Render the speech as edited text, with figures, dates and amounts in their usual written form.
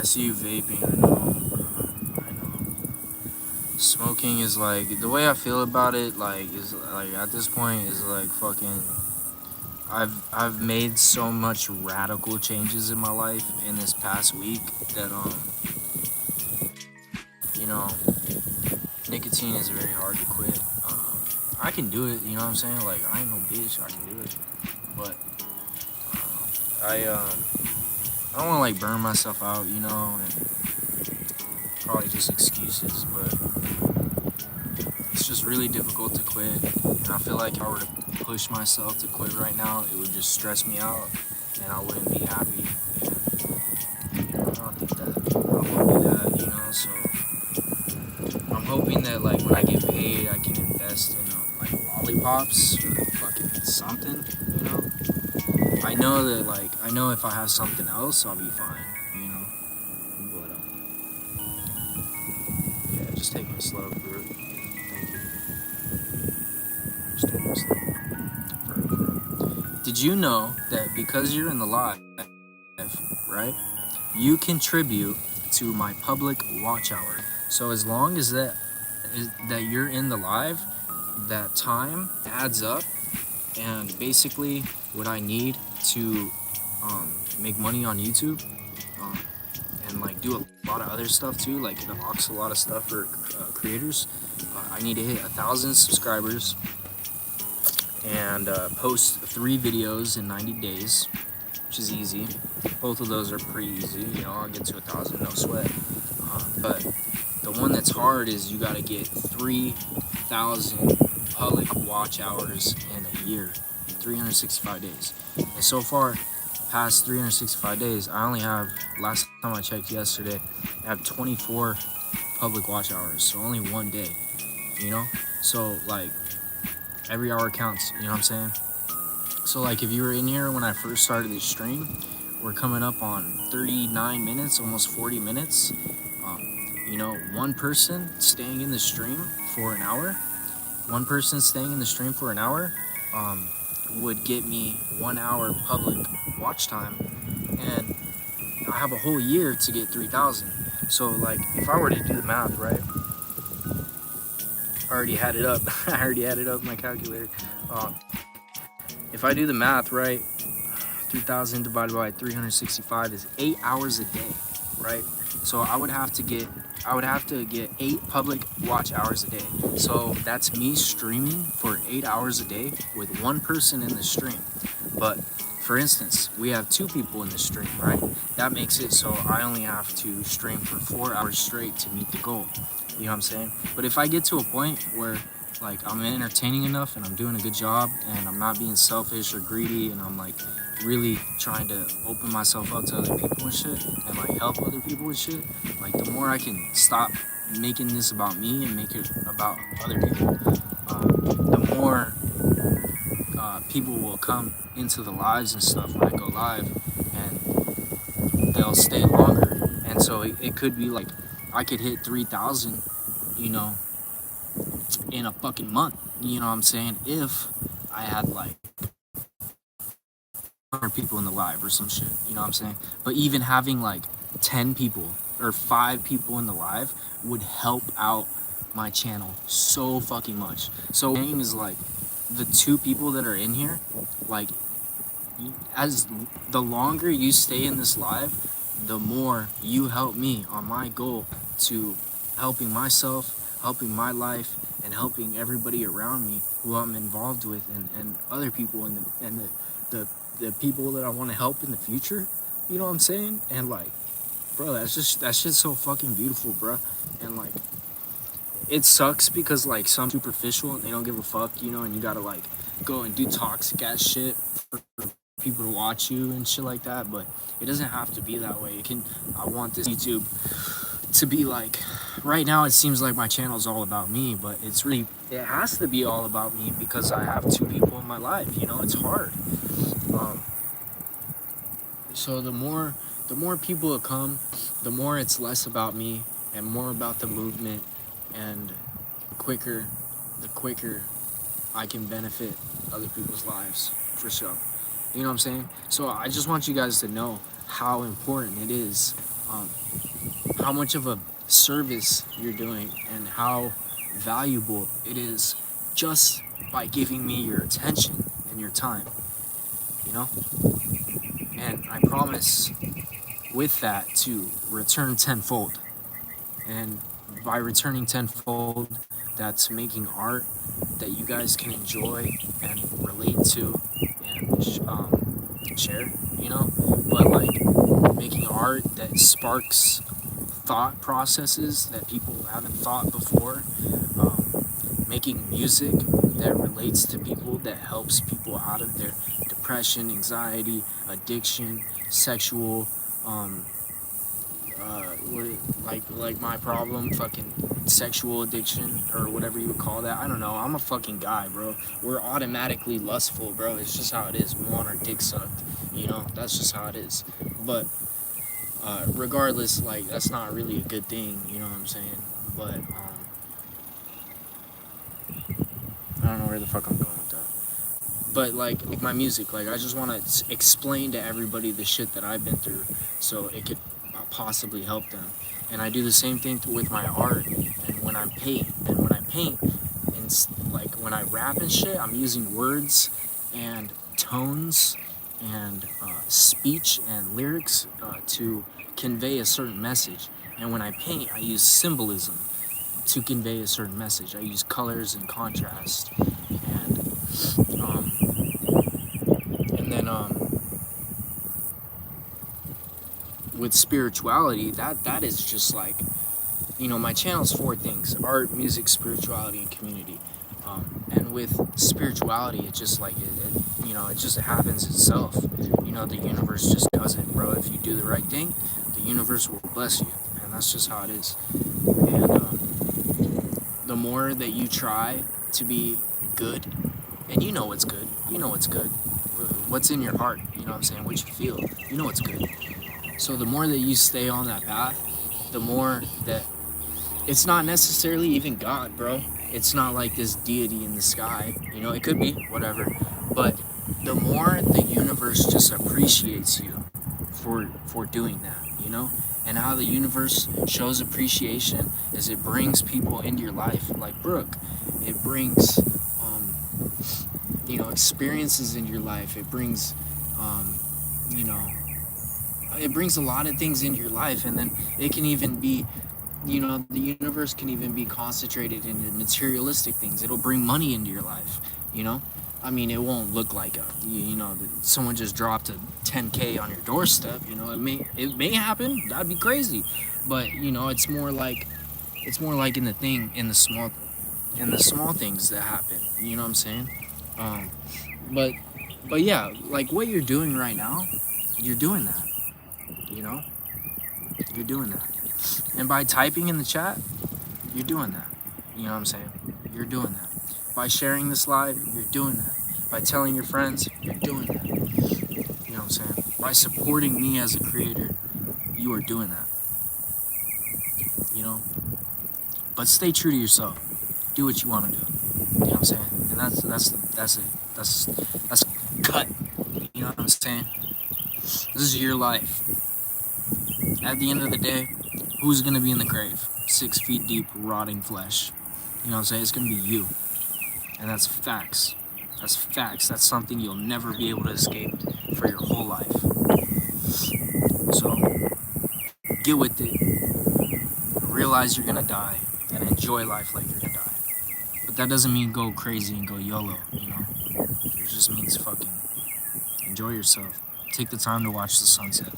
I see you vaping. I know. I know. Smoking is like the way I feel about it. Like is like at this point is like fucking. I've made so much radical changes in my life in this past week that you know nicotine is very hard to quit. I can do it. You know what I'm saying? Like I ain't no bitch. I can do it. But I don't want to like burn myself out. You know, and probably just excuses. But it's just really difficult to quit, and I feel like if I were to push myself to quit right now, it would just stress me out, and I wouldn't be happy. And you know, I don't think that I want to do that. You know, so I'm hoping that like when I get paid, I can invest in like lollipops or fucking something. You know, I know if I have something else, I'll be fine. You know, but yeah, just taking it slow, bro. Thank you. Just taking it slow. Did you know that because you're in the live, right, you contribute to my public watch hour? So as long as that you're in the live, that time adds up, and basically what I need to make money on YouTube, um, and like do a lot of other stuff too, like it unlocks a lot of stuff for creators. I need to hit 1,000 subscribers and post 3 videos in 90 days, which is easy. Both of those are pretty easy. You know, I'll get to 1,000, no sweat. But the one that's hard is you got to get 3,000 public watch hours in a year, 365 days. And so far, past 365 days, I only have, last time I checked yesterday, I have 24 public watch hours. So only one day, you know? So like every hour counts, you know what I'm saying? So like if you were in here when I first started this stream, we're coming up on 39 minutes, almost 40 minutes. You know, one person staying in the stream for an hour, one person staying in the stream for an hour would get me 1 hour public watch time. And I have a whole year to get 3,000. So like if I were to do the math, right? I already had it up. I already had it up in my calculator. If I do the math right, 3,000 divided by 365 is 8 hours a day, right? So I would have to get 8 public watch hours a day. So that's me streaming for 8 hours a day with one person in the stream. But for instance, we have 2 people in the stream, right? That makes it so I only have to stream for 4 hours straight to meet the goal. You know what I'm saying? But if I get to a point where like I'm entertaining enough and I'm doing a good job and I'm not being selfish or greedy and I'm like really trying to open myself up to other people and shit and like help other people with shit, like the more I can stop making this about me and make it about other people, the more people will come into the lives and stuff when I go live, and they'll stay longer. And so it could be like I could hit 3,000, you know, in a fucking month. You know what I'm saying? If I had like 100 people in the live or some shit. You know what I'm saying? But even having like 10 people or 5 people in the live would help out my channel so fucking much. So the thing is like the 2 people that are in here, like as the longer you stay in this live, the more you help me on my goal to helping myself, helping my life, and helping everybody around me who I'm involved with, and other people and the people that I want to help in the future. You know what I'm saying? And like, bro, that shit's so fucking beautiful, bro. And like, it sucks because like some superficial and they don't give a fuck, you know, and you gotta like go and do toxic ass shit for people to watch you and shit like that. But it doesn't have to be that way. I want this YouTube to be like, right now it seems like my channel is all about me, but it has to be all about me because I have 2 people in my life. You know, it's hard. um so the more people that come, the more it's less about me and more about the movement, and quicker the quicker I can benefit other people's lives, for sure. You know what I'm saying? So I just want you guys to know how important it is how much of a service you're doing and how valuable it is just by giving me your attention and your time, you know? And I promise with that to return tenfold. And by returning tenfold, that's making art that you guys can enjoy and relate to and share, you know? But like making art that sparks thought processes that people haven't thought before, making music that relates to people, that helps people out of their depression, anxiety, addiction, sexual, like my problem, fucking sexual addiction or whatever you would call that. I don't know. I'm a fucking guy, bro. We're automatically lustful, bro. It's just how it is. We want our dick sucked, you know. That's just how it is. But regardless, like that's not really a good thing, you know what I'm saying? But I don't know where the fuck I'm going with that. But like my music, like I just want to explain to everybody the shit that I've been through, so it could possibly help them. And I do the same thing with my art and when I paint. And when I paint, and like when I rap and shit, I'm using words and tones and speech and lyrics to convey a certain message. And when I paint, I use symbolism to convey a certain message. I use colors and contrast, and then with spirituality, that is just like, you know, my channel's 4 things: art, music, spirituality, and community. And with spirituality, it just like you know, it just happens itself. You know, the universe just does it, bro. If you do the right thing, the universe will bless you, and that's just how it is. And the more that you try to be good, and you know what's good, what's in your heart, you know what I'm saying, what you feel, you know what's good. So the more that you stay on that path, the more that it's not necessarily even God, bro. It's not like this deity in the sky, you know, it could be, whatever. But the more the universe just appreciates you for doing that, you know? And how the universe shows appreciation is it brings people into your life, like Brooke. It brings, you know, experiences in your life. It brings, you know, it brings a lot of things into your life. And then it can even be, you know, the universe can even be concentrated into materialistic things. It'll bring money into your life, you know? I mean, it won't look like you know, someone just dropped a 10K on your doorstep, you know? It may happen. That'd be crazy. But, you know, it's more like in the small things that happen, you know what I'm saying? But yeah, like what you're doing right now, you're doing that, you know? You're doing that. And by typing in the chat, you're doing that. You know what I'm saying? You're doing that. By sharing this live, you're doing that. By telling your friends, you're doing that. You know what I'm saying? By supporting me as a creator, you are doing that. You know? But stay true to yourself. Do what you want to do. You know what I'm saying? And that's it. That's cut. You know what I'm saying? This is your life. At the end of the day, who's gonna be in the grave? 6 feet deep, rotting flesh. You know what I'm saying? It's gonna be you. And that's facts. That's facts. That's something you'll never be able to escape for your whole life. So, get with it. Realize you're gonna die. And enjoy life like you're gonna die. But that doesn't mean go crazy and go YOLO, you know? It just means fucking enjoy yourself. Take the time to watch the sunset.